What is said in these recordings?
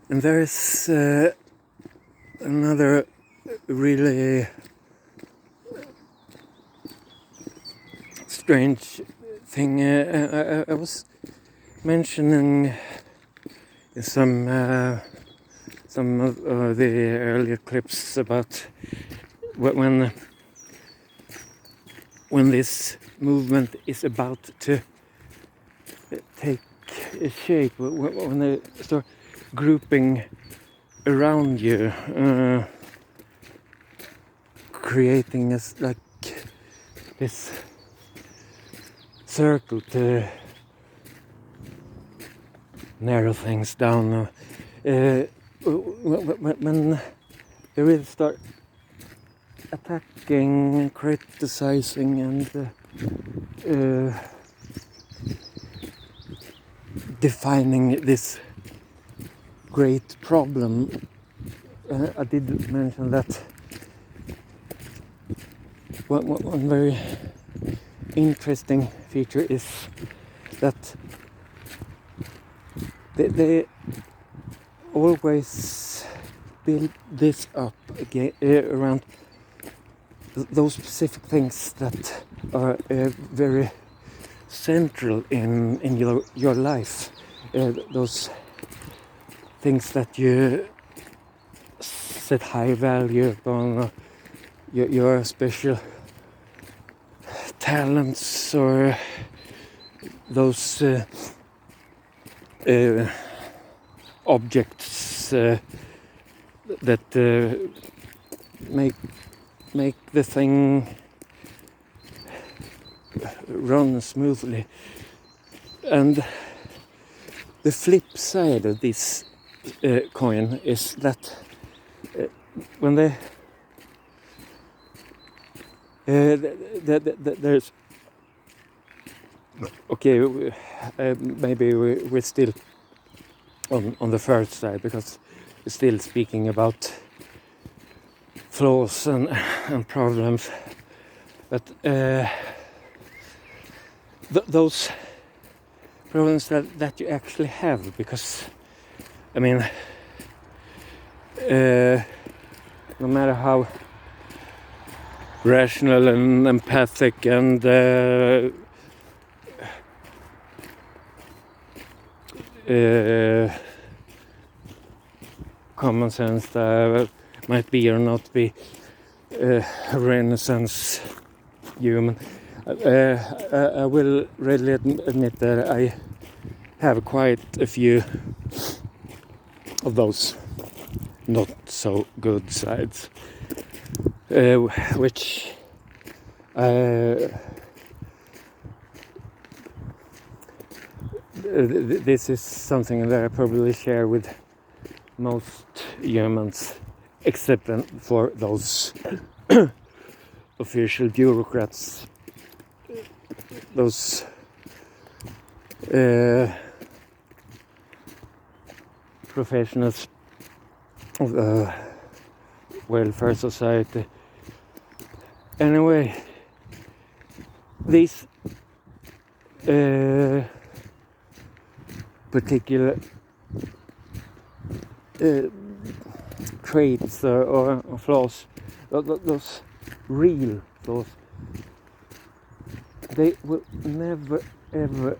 And there is another really strange thing. I was mentioning in some of the earlier clips about when this movement is about to take shape, when they start grouping around you, creating like this circle to narrow things down. When they really start attacking, criticizing, and defining this great problem. I did mention that one very interesting feature is that they always build this up again around those specific things that are very central in your life, those things that you set high value upon, your special talents, or those objects that make the thing run smoothly. And the flip side of this coin is that when they there's okay, maybe we're still on the first side, because we're still speaking about flaws and problems, but those problems that you actually have, because I mean, no matter how rational and empathic and common sense might be or not be Renaissance human, I will readily admit that I have quite a few of those not so good sides, which this is something that I probably share with most humans, except for those official bureaucrats, those professionals of the welfare society. Anyway, these particular traits or flaws, those real flaws, they will never ever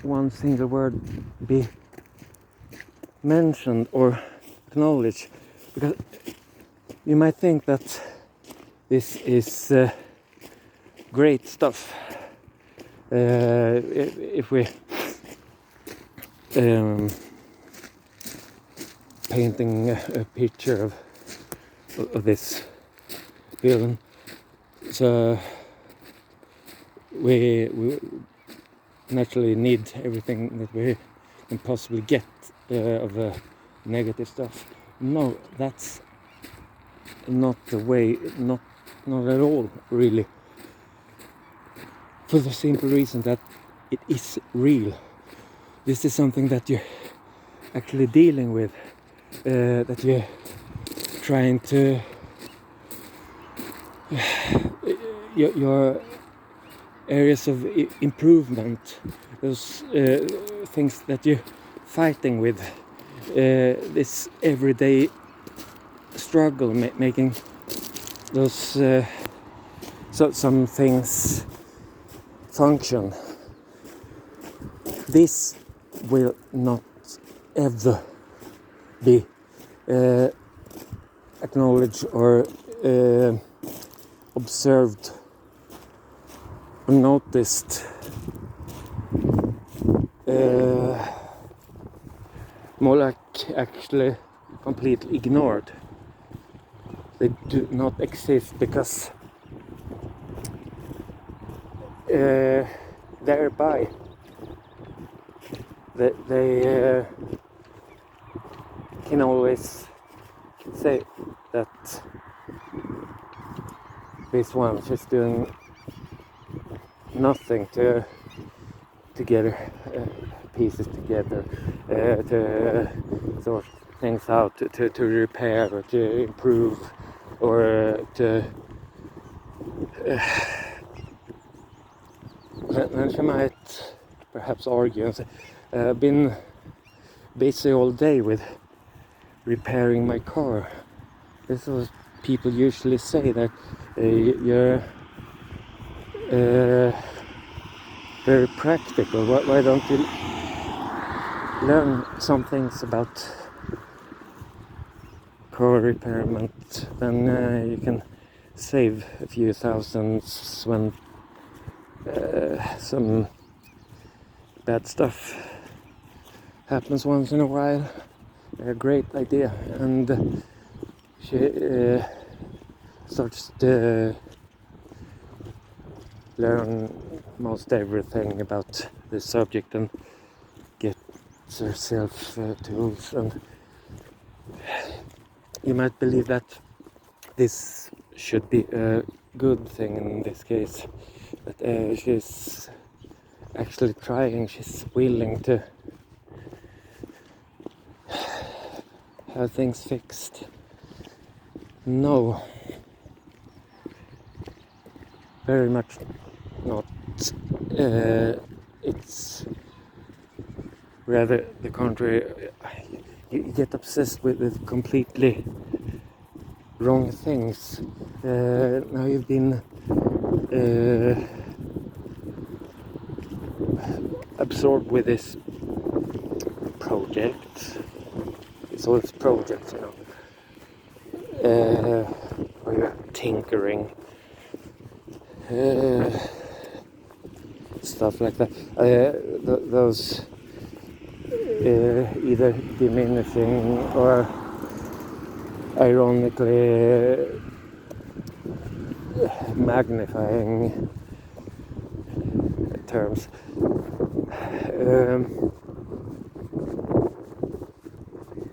one single word be mentioned or acknowledged, because you might think that this is great stuff. If we painting a picture of this villain, so we naturally need everything that we can possibly get of negative stuff. No, that's not the way, not at all, really. For the simple reason that it is real. This is something that you're actually dealing with, that you're trying to, you're areas of improvement, those things that you're fighting with, this everyday struggle, making those some things function. This will not ever be acknowledged or observed or noticed. More like actually completely ignored. They do not exist because thereby they can always say that this one is doing nothing to get pieces together, to sort things out, to repair or to improve, or to then she might perhaps argue and say, I've been busy all day with repairing my car. This is what people usually say, that you're very practical. Why don't you learn some things about car repairment? Then you can save a few thousands when some bad stuff happens once in a while. A great idea. And she starts to learn most everything about the subject and gets herself tools. And you might believe that this should be a good thing in this case, that she's actually trying, she's willing to have things fixed. No, very much not. It's rather the contrary. You get obsessed with completely wrong things. Now you've been absorbed with this project. It's always projects, you know, where you're tinkering, stuff like that. Those either diminishing or ironically magnifying terms.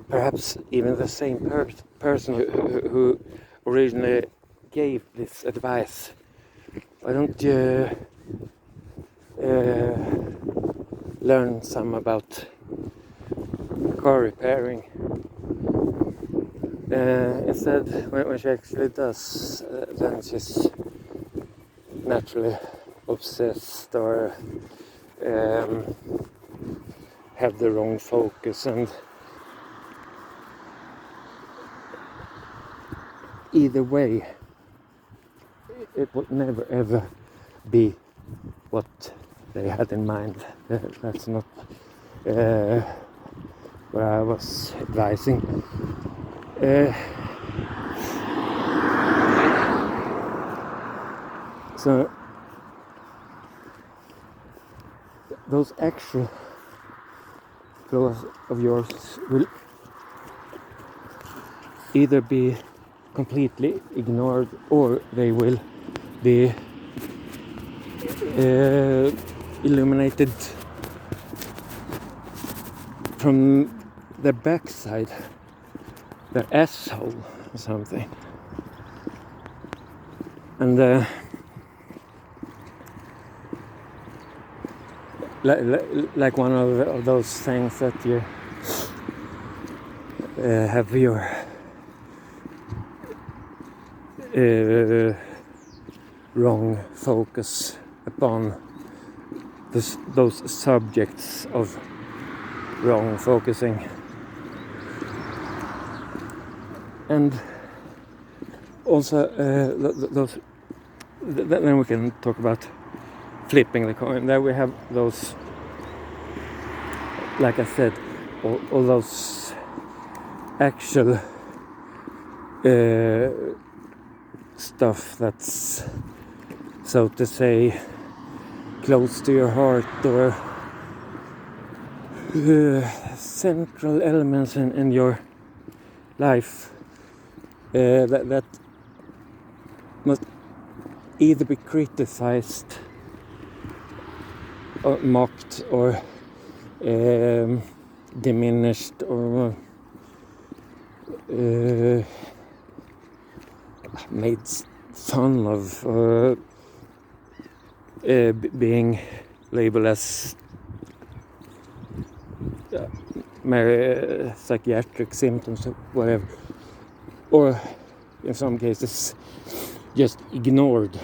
Perhaps even the same person who originally gave this advice. Why don't you learn some about car repairing? Instead, when she actually does, then she's naturally obsessed or have the wrong focus, and either way it would never ever be what they had in mind. That's not what I was advising. So those actual flaws of yours will either be completely ignored, or they will be illuminated from the backside, their asshole or something. And like one of those things that you have your wrong focus upon those subjects of wrong focusing. And also then we can talk about flipping the coin. There we have those, like I said, all those actual stuff that's, so to say, close to your heart, or central elements in your life that must either be criticized or mocked or diminished or made fun of, being labeled as psychiatric symptoms or whatever, or in some cases just ignored.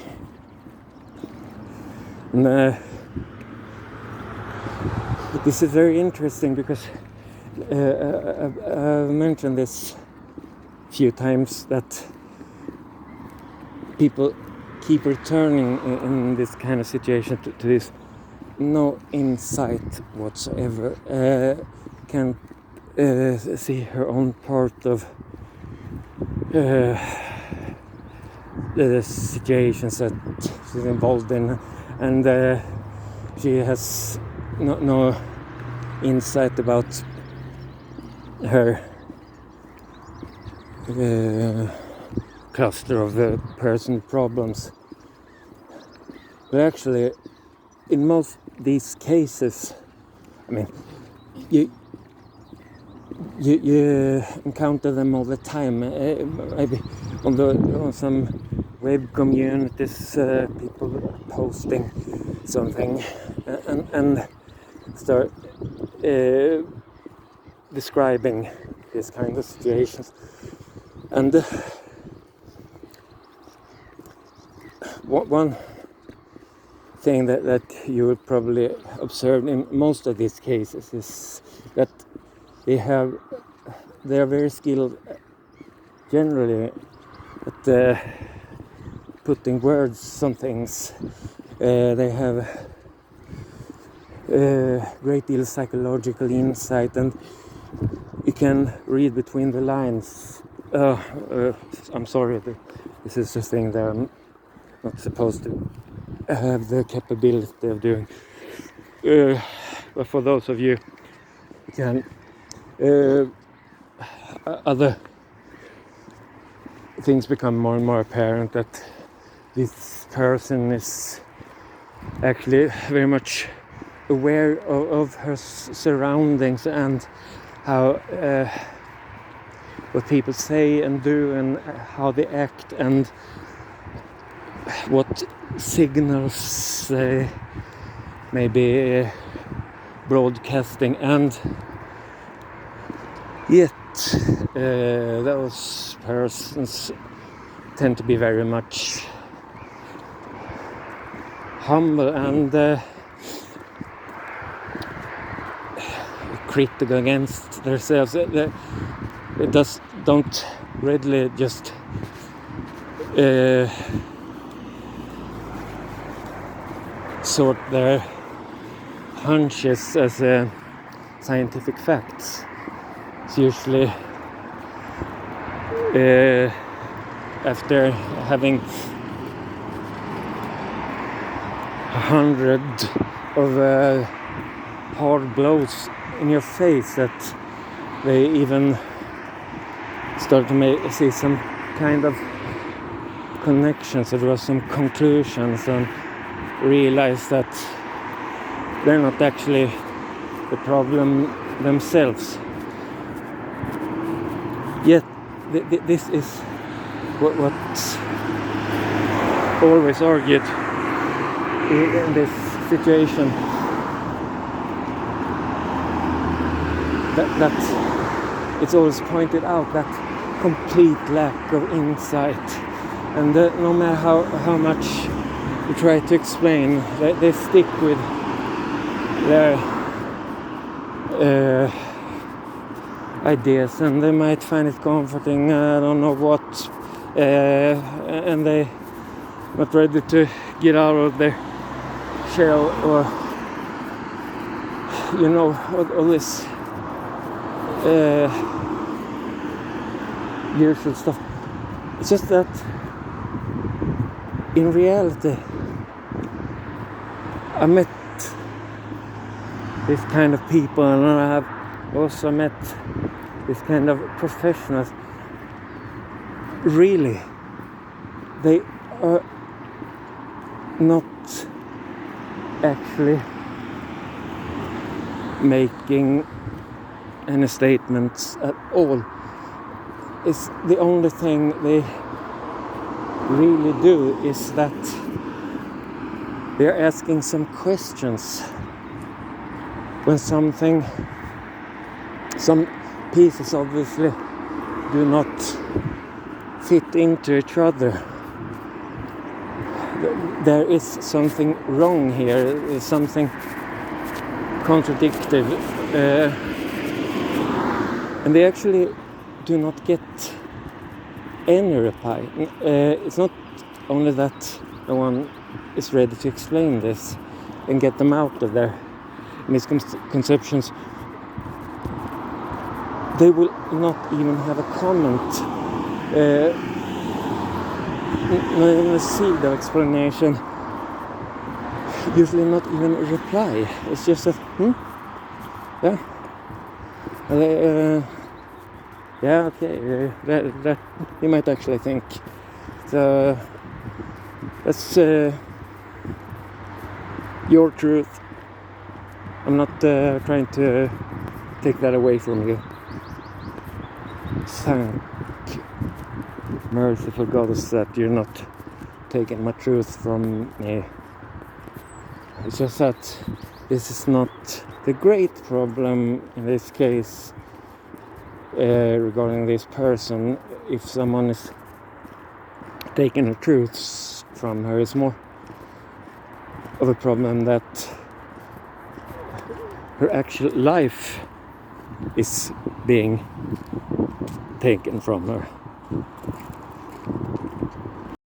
And this is very interesting because I've mentioned this a few times, that people keep returning in this kind of situation to this no insight whatsoever, can't see her own part of the situations that she's involved in, and she has no insight about her cluster of personal problems. But actually, in most these cases, I mean, you encounter them all the time. Maybe on some web communities, people posting something and start describing these kind of situations. And one thing that you will probably observe in most of these cases is that they are very skilled generally at putting words on things. They have a great deal of psychological insight, and you can read between the lines. I'm sorry, this is a thing that I'm not supposed to have the capability of doing. But for those of you who can, other things become more and more apparent, that this person is actually very much aware of her surroundings and how what people say and do and how they act and what signals they may be broadcasting, and yet those persons tend to be very much humble and critical against themselves. They don't readily just sort their hunches as scientific facts. It's usually after having 100 of hard blows in your face that they even start to see some kind of connections or draw some conclusions and realize that they're not actually the problem themselves. Yet this is what's always argued in this situation, that it's always pointed out that complete lack of insight, and no matter how much try to explain, they stick with their ideas, and they might find it comforting, I don't know what, and they not ready to get out of their shell, or you know, all this usual stuff. It's just that in reality I met this kind of people, and I have also met this kind of professionals. Really, they are not actually making any statements at all. It's the only thing they really do is that they're asking some questions when some pieces obviously do not fit into each other. There is something wrong here, there's something contradictory, and they actually do not get any reply. It's not only that no one is ready to explain this and get them out of their misconceptions. They will not even have a comment, not even a seed of explanation, usually not even a reply. It's just a yeah, yeah, okay, that you might actually think. So that's your truth. I'm not trying to take that away from you. Thank merciful goddess that you're not taking my truth from me. It's just that this is not the great problem in this case regarding this person. If someone is taking the truths from her, it's more of a problem that her actual life is being taken from her.